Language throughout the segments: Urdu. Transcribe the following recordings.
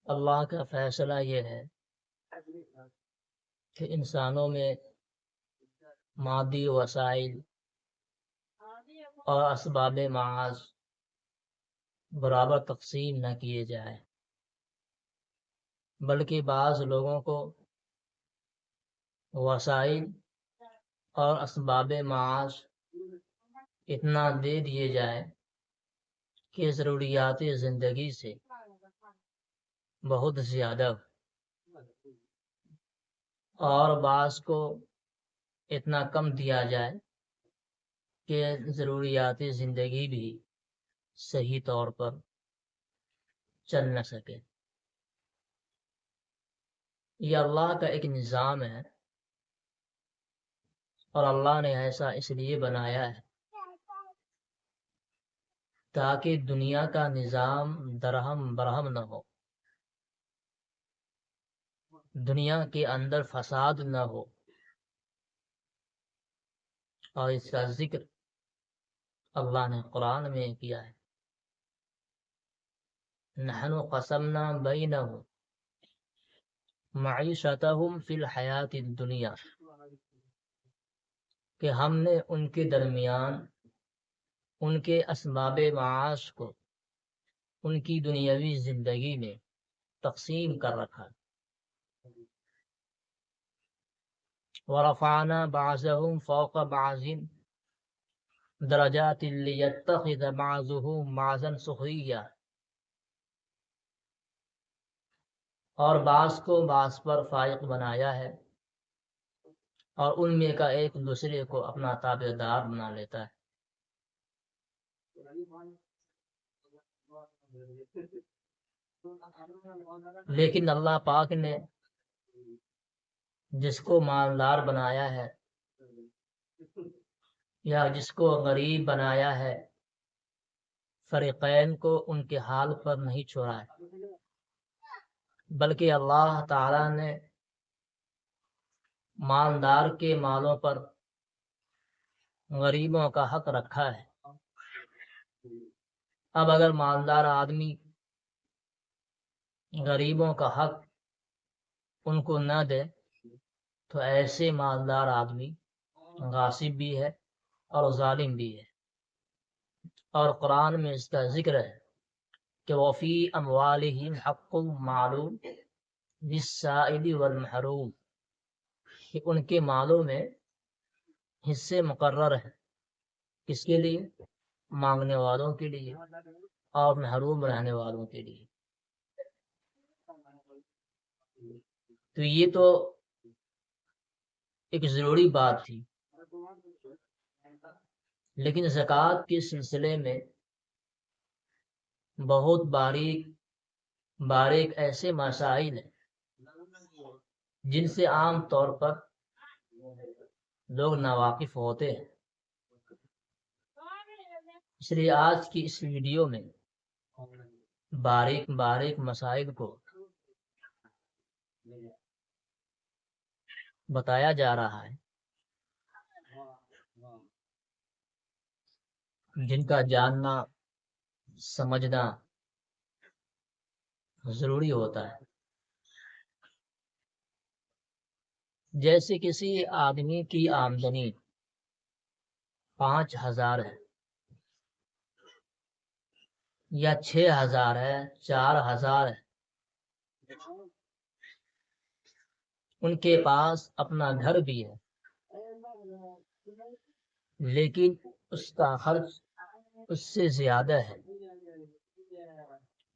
اللہ کا فیصلہ یہ ہے کہ انسانوں میں مادی وسائل اور اسباب معاش برابر تقسیم نہ کیے جائیں، بلکہ بعض لوگوں کو وسائل اور اسباب معاش اتنا دے دیے جائے کہ ضروریات زندگی سے بہت زیادہ اور بعض کو اتنا کم دیا جائے کہ ضروریات زندگی بھی صحیح طور پر چل نہ سکے۔ یہ اللہ کا ایک نظام ہے، اور اللہ نے ایسا اس لیے بنایا ہے تاکہ دنیا کا نظام درہم برہم نہ ہو، دنیا کے اندر فساد نہ ہو، اور اس کا ذکر اللہ نے قرآن میں کیا ہے۔ نحن قسمنا بینہم معیشتہم فی الحیات الدنیا، کہ ہم نے ان کے درمیان ان کے اسباب معاش کو ان کی دنیاوی زندگی میں تقسیم کر رکھا۔ ورفعنا بعضهم فوق بعض درجات لیتخذ بعضهم بعضا سخریا، اور بعض کو بعض پر فائق بنایا ہے، اور ان میں کا ایک دوسرے کو اپنا تابعدار بنا لیتا ہے۔ لیکن اللہ پاک نے جس کو مالدار بنایا ہے یا جس کو غریب بنایا ہے، فریقین کو ان کے حال پر نہیں چھوڑا ہے، بلکہ اللہ تعالی نے مالدار کے مالوں پر غریبوں کا حق رکھا ہے۔ اب اگر مالدار آدمی غریبوں کا حق ان کو نہ دے تو ایسے مالدار آدمی غاصب بھی ہے اور ظالم بھی ہے، اور قرآن میں اس کا ذکر ہے کہ وفی اموالہم حق معلوم للسائل والمحروم، کہ ان کے مالوں میں حصے مقرر ہیں، کس کے لیے؟ مانگنے والوں کے لیے اور محروم رہنے والوں کے لیے۔ تو یہ تو ایک ضروری بات تھی، لیکن زکوٰۃ کے سلسلے میں بہت باریک ایسے مسائل ہیں جن سے عام طور پر لوگ ناواقف ہوتے ہیں۔ اس لیے آج کی اس ویڈیو میں باریک مسائل کو بتایا جا رہا ہے، جن کا جاننا سمجھنا ضروری ہوتا ہے۔ جیسے کسی آدمی کی آمدنی 5,000 ہے یا 6,000 ہے، 4,000 ہے، ان کے پاس اپنا گھر بھی ہے، لیکن اس کا خرچ اس سے زیادہ ہے،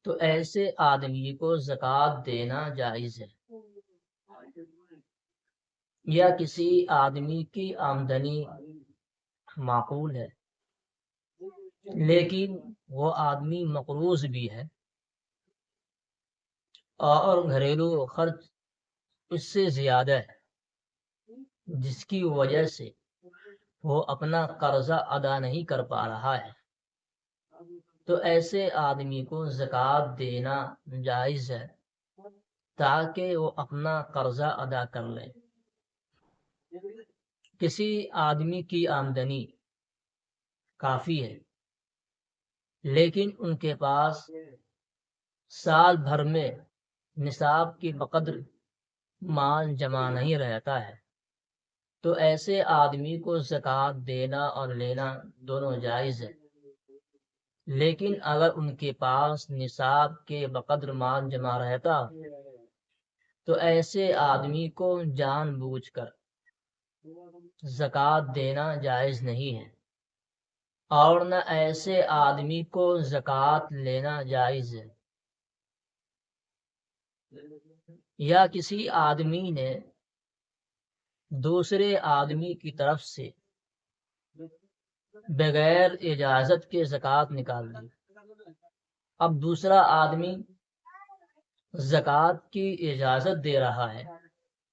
تو ایسے آدمی کو زکوٰۃ دینا جائز ہے۔ یا کسی آدمی کی آمدنی معقول ہے لیکن وہ آدمی مقروض بھی ہے اور گھریلو خرچ اس سے زیادہ ہے، جس کی وجہ سے وہ اپنا قرضہ ادا نہیں کر پا رہا ہے، تو ایسے آدمی کو زکوٰۃ دینا جائز ہے تاکہ وہ اپنا قرضہ ادا کر لے۔ کسی آدمی کی آمدنی کافی ہے لیکن ان کے پاس سال بھر میں نصاب کی بقدر مال جمع نہیں رہتا ہے تو ایسے آدمی کو زکوٰۃ دینا اور لینا دونوں جائز ہے، لیکن اگر ان کے پاس نصاب کے بقدر مال جمع رہتا تو ایسے آدمی کو جان بوجھ کر زکوٰۃ دینا جائز نہیں ہے، اور نہ ایسے آدمی کو زکوٰۃ لینا جائز ہے۔ یا کسی آدمی نے دوسرے آدمی کی طرف سے بغیر اجازت کے زکوٰۃ نکال دی، اب دوسرا آدمی زکوٰۃ کی اجازت دے رہا ہے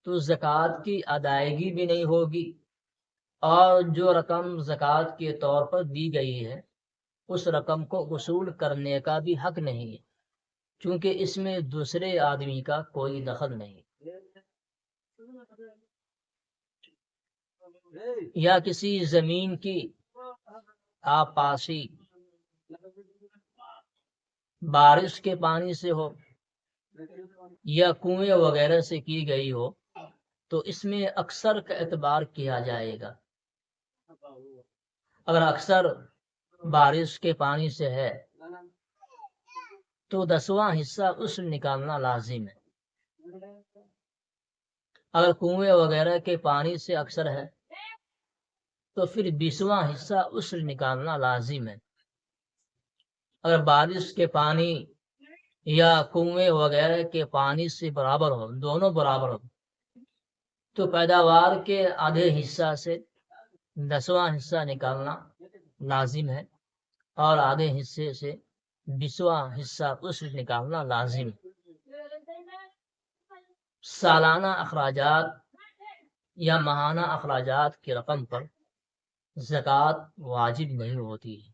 تو زکوٰۃ کی ادائیگی بھی نہیں ہوگی، اور جو رقم زکوٰۃ کے طور پر دی گئی ہے اس رقم کو وصول کرنے کا بھی حق نہیں ہے، چونکہ اس میں دوسرے آدمی کا کوئی دخل نہیں۔ یا کسی زمین کی آبپاشی بارش کے پانی سے ہو یا کنویں وغیرہ سے کی گئی ہو تو اس میں اکثر کا اعتبار کیا جائے گا۔ اگر اکثر بارش کے پانی سے ہے تو 10واں حصہ اس نکالنا لازم ہے۔ اگر کنویں وغیرہ کے پانی سے اکثر ہے تو پھر 20واں حصہ اس نکالنا لازم ہے۔ اگر بارش کے پانی یا کنویں وغیرہ کے پانی سے برابر ہو، دونوں برابر ہو، تو پیداوار کے آدھے حصہ سے 10واں حصہ نکالنا لازم ہے، اور آدھے حصے سے 20واں حصہ اس نکالنا لازم ہے۔ سالانہ اخراجات یا ماہانہ اخراجات کی رقم پر زکوٰۃ واجب نہیں ہوتی ہے۔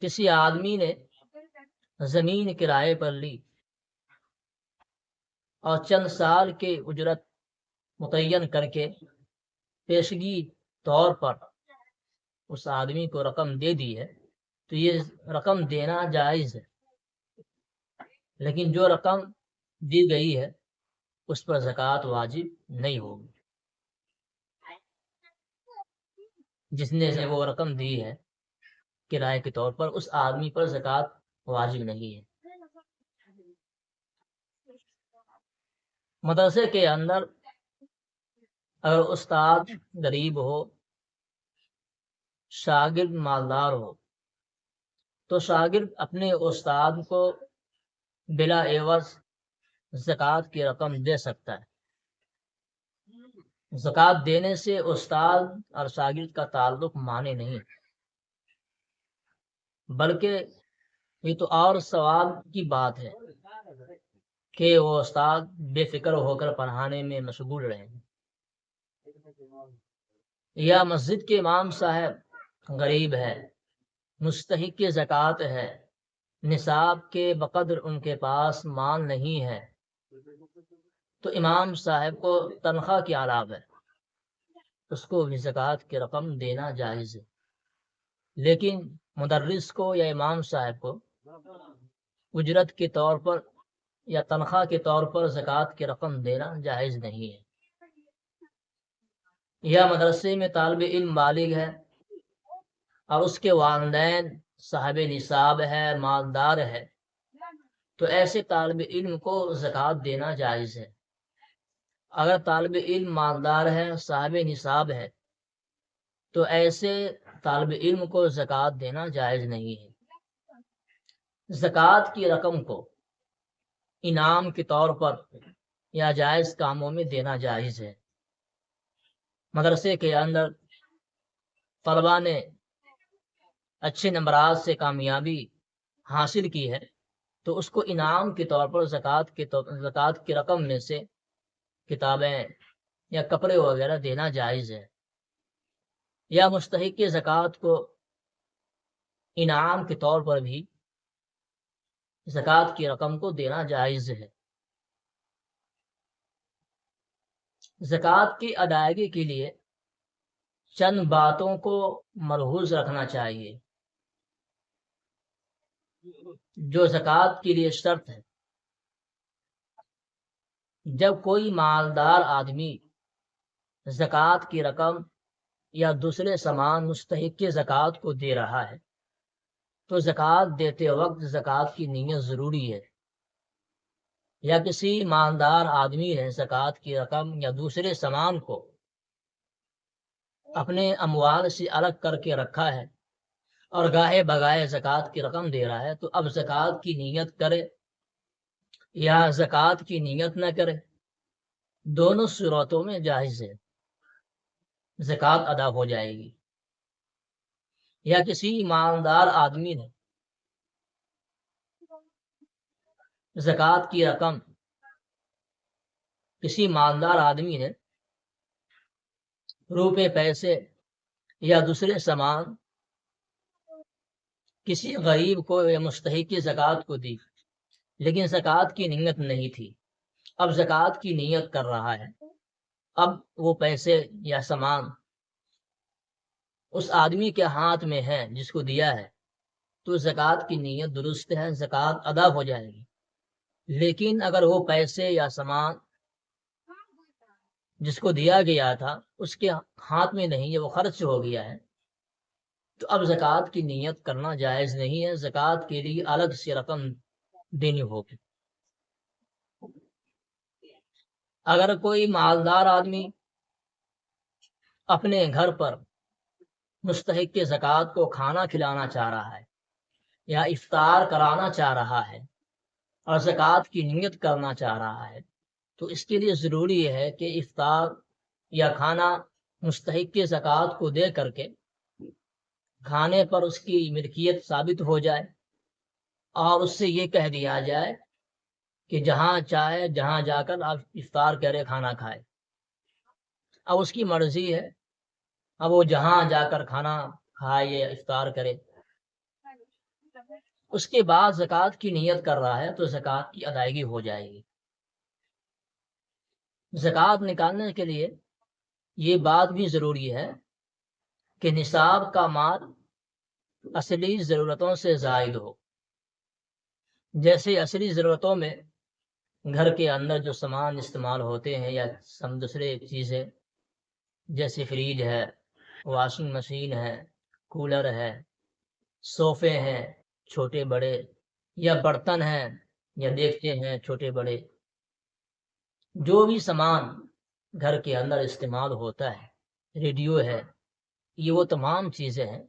کسی آدمی نے زمین کرائے پر لی اور چند سال کے اجرت متعین کر کے پیشگی طور پر اس آدمی کو رقم دے دی ہے تو یہ رقم دینا جائز ہے، لیکن جو رقم دی گئی ہے اس پر زکوٰۃ واجب نہیں ہوگی۔ جس نے وہ رقم دی ہے کرائے کے طور پر اس آدمی پر زکوٰۃ واجب نہیں ہے۔ مدرسے کے اندر اگر استاد غریب ہو، شاگرد مالدار ہو، تو شاگرد اپنے استاد کو بلا عوض زکوٰۃ کی رقم دے سکتا ہے۔ زکوٰۃ دینے سے استاد اور شاگرد کا تعلق مانے نہیں، بلکہ یہ تو اور ثواب کی بات ہے کہ وہ استاد بے فکر ہو کر پڑھانے میں مشغول رہے۔ یا مسجد کے امام صاحب غریب ہے، مستحق زکوٰۃ ہے، نصاب کے بقدر ان کے پاس مال نہیں ہے، تو امام صاحب کو تنخواہ کی علاوہ ہے، اس کو بھی زکوٰۃ کی رقم دینا جائز ہے، لیکن مدرس کو یا امام صاحب کو اجرت کے طور پر یا تنخواہ کے طور پر زکوٰۃ کی رقم دینا جائز نہیں ہے۔ یا مدرسے میں طالب علم بالغ ہے اور اس کے والدین صاحب نصاب ہے، مالدار ہے، تو ایسے طالب علم کو زکوٰۃ دینا جائز ہے۔ اگر طالب علم مالدار ہے، صاحب نصاب ہے، تو ایسے طالب علم کو زکوٰۃ دینا جائز نہیں ہے۔ زکوٰۃ کی رقم کو انعام کے طور پر یا جائز کاموں میں دینا جائز ہے۔ مدرسے کے اندر طلباء نے اچھے نمبرات سے کامیابی حاصل کی ہے تو اس کو انعام کے طور پر زکوٰۃ کی رقم میں سے کتابیں یا کپڑے وغیرہ دینا جائز ہے۔ یا مستحق زکوٰۃ کو انعام کے طور پر بھی زکوٰۃ کی رقم کو دینا جائز ہے۔ زکوٰۃ کی ادائیگی کے لیے چند باتوں کو ملحوظ رکھنا چاہیے جو زکوٰۃ کے لیے شرط ہے۔ جب کوئی مالدار آدمی زکوٰۃ کی رقم یا دوسرے سامان مستحق کے زکوٰۃ کو دے رہا ہے تو زکوٰۃ دیتے وقت زکوٰۃ کی نیت ضروری ہے. یا کسی مالدار آدمی نے زکوٰۃ کی رقم یا دوسرے سامان کو اپنے اموال سے الگ کر کے رکھا ہے اور گاہے بگاہے زکوٰۃ کی رقم دے رہا ہے تو اب زکوٰۃ کی نیت کرے یا زکوٰۃ کی نیت نہ کرے، دونوں صورتوں میں جائز ہے، زکوٰۃ ادا ہو جائے گی. یا کسی مالدار آدمی نے زکوٰۃ کی رقم کسی مالدار آدمی نے روپے پیسے یا دوسرے سامان کسی غریب کو یا مستحق زکوٰۃ کو دی لیکن زکوٰۃ کی نیت نہیں تھی، اب زکوٰۃ کی نیت کر رہا ہے. اب وہ پیسے یا سامان اس آدمی کے ہاتھ میں ہے جس کو دیا ہے تو زکوٰۃ کی نیت درست ہے، زکوٰۃ ادا ہو جائے گی. لیکن اگر وہ پیسے یا سامان جس کو دیا گیا تھا اس کے ہاتھ میں نہیں ہے، وہ خرچ ہو گیا ہے، تو اب زکوٰۃ کی نیت کرنا جائز نہیں ہے، زکوٰۃ کے لیے الگ سے رقم دینی ہوگی. اگر کوئی مالدار آدمی اپنے گھر پر مستحق کے زکوٰۃ کو کھانا کھلانا چاہ رہا ہے یا افطار کرانا چاہ رہا ہے اور زکوٰۃ کی نیت کرنا چاہ رہا ہے تو اس کے لیے ضروری ہے کہ افطار یا کھانا مستحق کے زکوٰۃ کو دے کر کے کھانے پر اس کی ملکیت ثابت ہو جائے اور اس سے یہ کہہ دیا جائے کہ جہاں چاہے جہاں جا کر آپ افطار کرے کھانا کھائے. اب اس کی مرضی ہے، اب وہ جہاں جا کر کھانا کھائے یا افطار کرے. اس کے بعد زکوٰۃ کی نیت کر رہا ہے تو زکوٰۃ کی ادائیگی ہو جائے گی. زکوٰۃ نکالنے کے لیے یہ بات بھی ضروری ہے کہ نصاب کا مال اصلی ضرورتوں سے زائد ہو. جیسے اصلی ضرورتوں میں گھر کے اندر جو سامان استعمال ہوتے ہیں یا دوسرے چیزیں جیسے فریج ہے، واشنگ مشین ہے، کولر ہے، صوفے ہیں چھوٹے بڑے، یا برتن ہیں یا دیگچے ہیں چھوٹے بڑے، جو بھی سامان گھر کے اندر استعمال ہوتا ہے، ریڈیو ہے، یہ وہ تمام چیزیں ہیں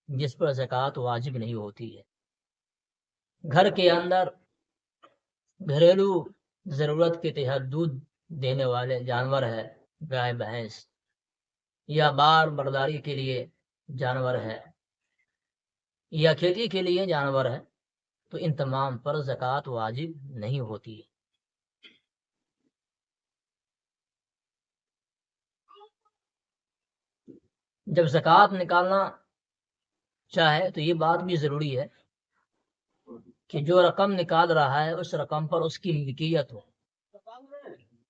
جس پر زکوٰۃ واجب نہیں ہوتی ہے. گھر کے اندر گھریلو ضرورت کے تحت دودھ دینے والے جانور ہے، گائے بھینس، یا بار برداری کے لیے جانور ہے یا کھیتی کے لیے جانور ہے تو ان تمام پر زکوٰۃ واجب نہیں ہوتی ہے. جب زکوٰۃ نکالنا چاہے تو یہ بات بھی ضروری ہے کہ جو رقم نکال رہا ہے اس رقم پر اس کی ملکیت ہو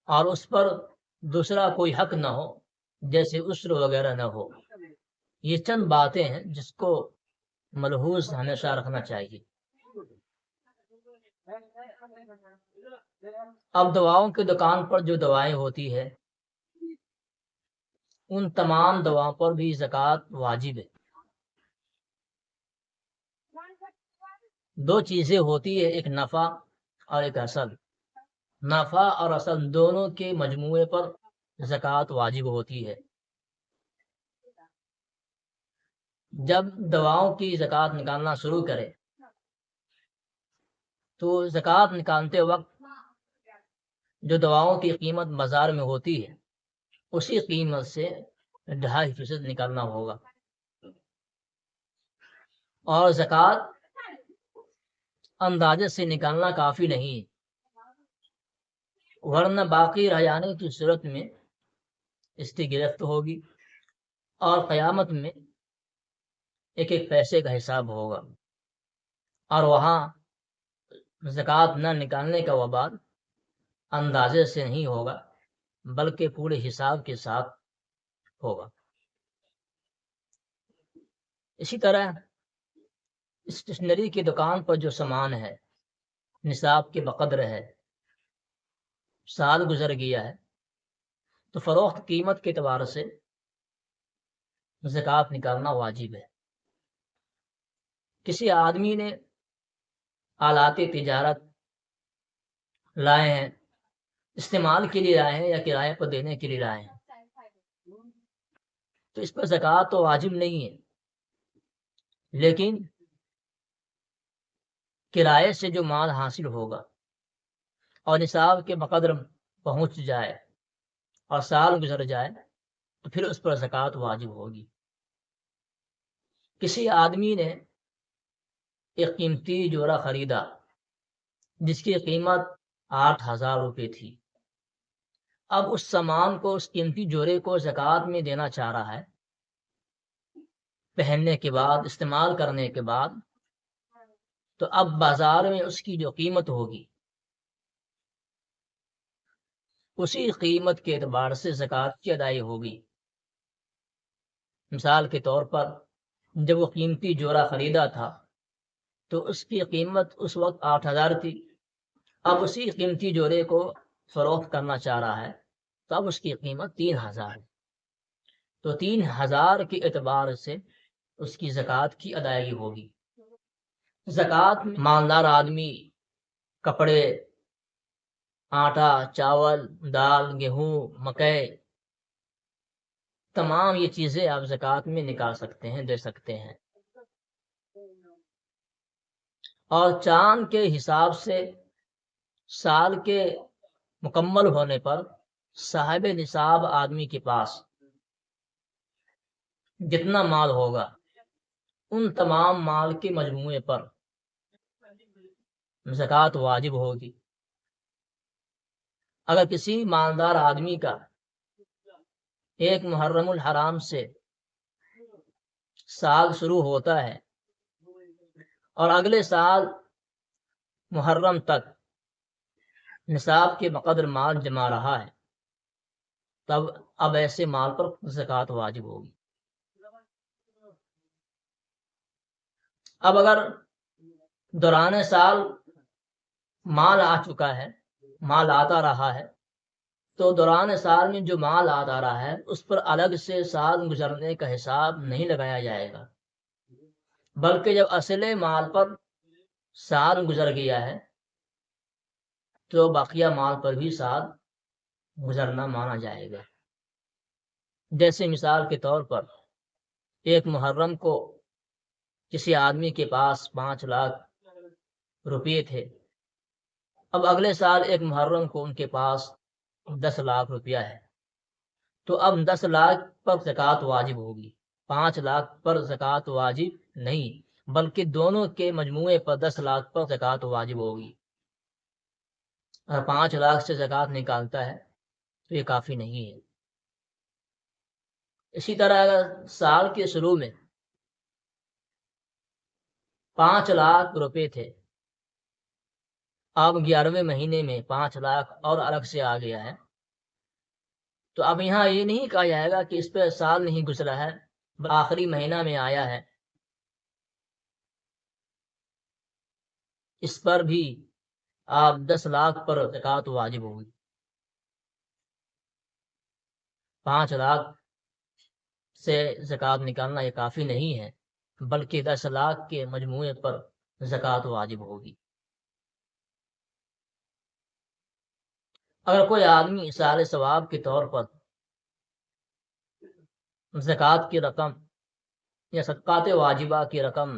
اور اس پر دوسرا کوئی حق نہ ہو، جیسے عشر وغیرہ نہ ہو. یہ چند باتیں ہیں جس کو ملحوظ ہمیشہ رکھنا چاہیے. اب دواؤں کی دکان پر جو دوائیں ہوتی ہے ان تمام دواؤں پر بھی زکوٰۃ واجب ہے. دو چیزیں ہوتی ہے، ایک نفع اور ایک اصل. نفع اور اصل دونوں کے مجموعے پر زکوٰۃ واجب ہوتی ہے. جب دواؤں کی زکوٰۃ نکالنا شروع کرے تو زکوٰۃ نکالتے وقت جو دواؤں کی قیمت بازار میں ہوتی ہے اسی قیمت سے 2.5% نکالنا ہوگا. اور زکوٰۃ اندازے سے نکالنا کافی نہیں، ورنہ باقی رہ جانے کی صورت میں اس کی گرفت ہوگی اور قیامت میں ایک ایک پیسے کا حساب ہوگا اور وہاں زکوٰۃ نہ نکالنے کا وبال اندازے سے نہیں ہوگا بلکہ پورے حساب کے ساتھ ہوگا. اسی طرح اسٹیشنری کی دکان پر جو سامان ہے نصاب کے بقدر ہے سال گزر گیا ہے تو فروخت قیمت کے اعتبار سے زکوٰۃ نکالنا واجب ہے۔ کسی آدمی نے آلات تجارت لائے ہیں، استعمال کے لیے لائے ہیں یا کرائے پر دینے کے لیے لائے ہیں، تو اس پر زکوٰۃ تو واجب نہیں ہے، لیکن کرائے سے جو مال حاصل ہوگا اور نصاب کے بقدر پہنچ جائے اور سال گزر جائے تو پھر اس پر زکوٰۃ واجب ہوگی۔ کسی آدمی نے ایک قیمتی جوڑا خریدا جس کی قیمت 8,000 روپے تھی، اب اس سامان کو، اس قیمتی جوڑے کو زکوٰۃ میں دینا چاہ رہا ہے۔ پہننے کے بعد، استعمال کرنے کے بعد، تو اب بازار میں اس کی جو قیمت ہوگی اسی قیمت کے اعتبار سے زکوٰۃ کی ادائیگی ہوگی۔ مثال کے طور پر جب وہ قیمتی جوڑا خریدا تھا تو اس کی قیمت اس وقت 8,000 تھی، اب اسی قیمتی جوڑے کو فروخت کرنا چاہ رہا ہے تو اب اس کی قیمت 3,000 ہے، تو 3,000 کے اعتبار سے اس کی زکوٰۃ کی ادائیگی ہوگی۔ زکوٰۃ مالدار آدمی کپڑے، آٹا، چاول، دال، گیہوں، مکئی، تمام یہ چیزیں آپ زکوٰۃ میں نکال سکتے ہیں، دے سکتے ہیں۔ اور چاند کے حساب سے سال کے مکمل ہونے پر صاحب نصاب آدمی کے پاس جتنا مال ہوگا ان تمام مال کے مجموعے پر زکوٰۃ واجب ہوگی۔ اگر کسی مالدار آدمی کا ایک محرم الحرام سے سال شروع ہوتا ہے اور اگلے سال محرم تک نصاب کے بقدر مال جما رہا ہے، تب اب ایسے مال پر زکوٰۃ واجب ہوگی۔ اب اگر دوران سال مال آ چکا ہے، مال آتا رہا ہے، تو دوران سال میں جو مال آتا رہا ہے اس پر الگ سے سال گزرنے کا حساب نہیں لگایا جائے گا، بلکہ جب اصل مال پر سال گزر گیا ہے تو باقیہ مال پر بھی سال گزرنا مانا جائے گا۔ جیسے مثال کے طور پر ایک محرم کو کسی آدمی کے پاس 5 لاکھ روپے تھے، اب اگلے سال ایک محرم کو ان کے پاس 10 لاکھ روپیہ ہے، تو اب 10 لاکھ پر زکوٰۃ واجب ہوگی، 5 لاکھ پر زکوٰۃ واجب نہیں، بلکہ دونوں کے مجموعے پر 10 لاکھ پر زکوٰۃ واجب ہوگی۔ اگر 5 لاکھ سے زکوٰۃ نکالتا ہے تو یہ کافی نہیں ہے۔ اسی طرح اگر سال کے شروع میں 5 لاکھ روپے تھے، اب 11ویں مہینے میں 5 لاکھ اور الگ سے آ گیا ہے، تو اب یہاں یہ نہیں کہا جائے گا کہ اس پہ سال نہیں گزرا ہے، آخری مہینہ میں آیا ہے، اس پر بھی آپ 10 لاکھ پر زکوٰۃ واجب ہوگی۔ 5 لاکھ سے زکوٰۃ نکالنا یہ کافی نہیں ہے، بلکہ 10 لاکھ کے مجموعے پر زکوٰۃ واجب ہوگی۔ اگر کوئی آدمی ایصال ثواب کے طور پر زکوٰۃ کی رقم یا صدقات واجبہ کی رقم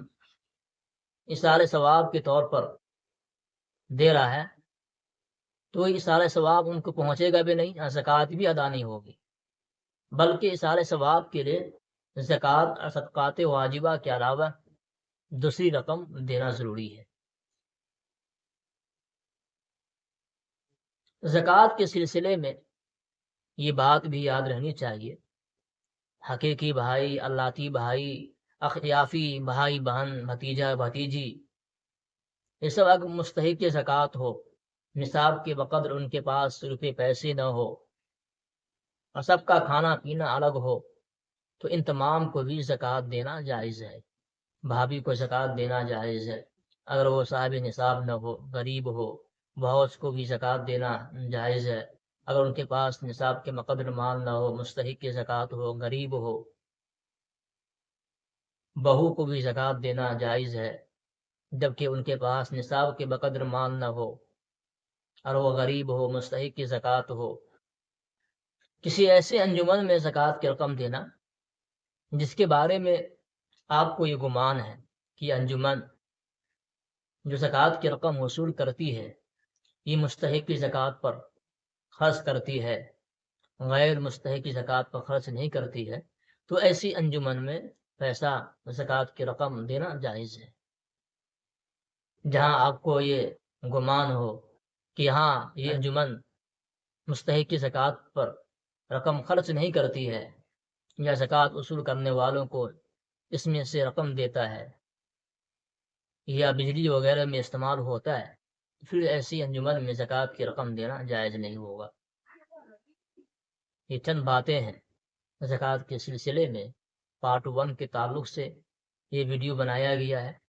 ایصال ثواب کے طور پر دے رہا ہے تو ایصال ثواب ان کو پہنچے گا بھی نہیں، زکوٰۃ بھی ادا نہیں ہوگی، بلکہ ایصال ثواب کے لیے زکوٰۃ اور صدقات واجبہ کے علاوہ دوسری رقم دینا ضروری ہے۔ زکوٰۃ کے سلسلے میں یہ بات بھی یاد رہنی چاہیے، حقیقی بھائی، اللاتی بھائی، اخیافی بھائی بہن، بھتیجا بھتیجی، یہ سب اگر مستحق زکوٰۃ ہو، نصاب کے بقدر ان کے پاس روپے پیسے نہ ہو اور سب کا کھانا پینا الگ ہو، تو ان تمام کو بھی زکوٰۃ دینا جائز ہے۔ بھابھی کو زکوٰۃ دینا جائز ہے اگر وہ صاحب نصاب نہ ہو، غریب ہو، بہت کو بھی زکوٰۃ دینا جائز ہے اگر ان کے پاس نصاب کے مقدر مال نہ ہو، مستحق کی زکوٰۃ ہو، غریب ہو۔ بہو کو بھی زکوٰۃ دینا جائز ہے جبکہ ان کے پاس نصاب کے بقدر مال نہ ہو اور وہ غریب ہو، مستحق کی زکوٰۃ ہو۔ کسی ایسے انجمن میں زکوٰۃ کی رقم دینا جس کے بارے میں آپ کو یہ گمان ہے کہ انجمن جو زکوٰۃ کی رقم وصول کرتی ہے یہ مستحق کی زکوٰۃ پر خرچ کرتی ہے، غیر مستحق کی زکوٰۃ پر خرچ نہیں کرتی ہے، تو ایسی انجمن میں پیسہ زکوٰۃ کی رقم دینا جائز ہے۔ جہاں آپ کو یہ گمان ہو کہ ہاں یہ انجمن مستحق کی زکوٰۃ پر رقم خرچ نہیں کرتی ہے یا زکوٰۃ وصول کرنے والوں کو اس میں سے رقم دیتا ہے یا بجلی وغیرہ میں استعمال ہوتا ہے، پھر ایسی انجمن میں زکوٰۃ کی رقم دینا جائز نہیں ہوگا۔ یہ چند باتیں ہیں زکوٰۃ کے سلسلے میں پارٹ 1 کے تعلق سے یہ ویڈیو بنایا گیا ہے۔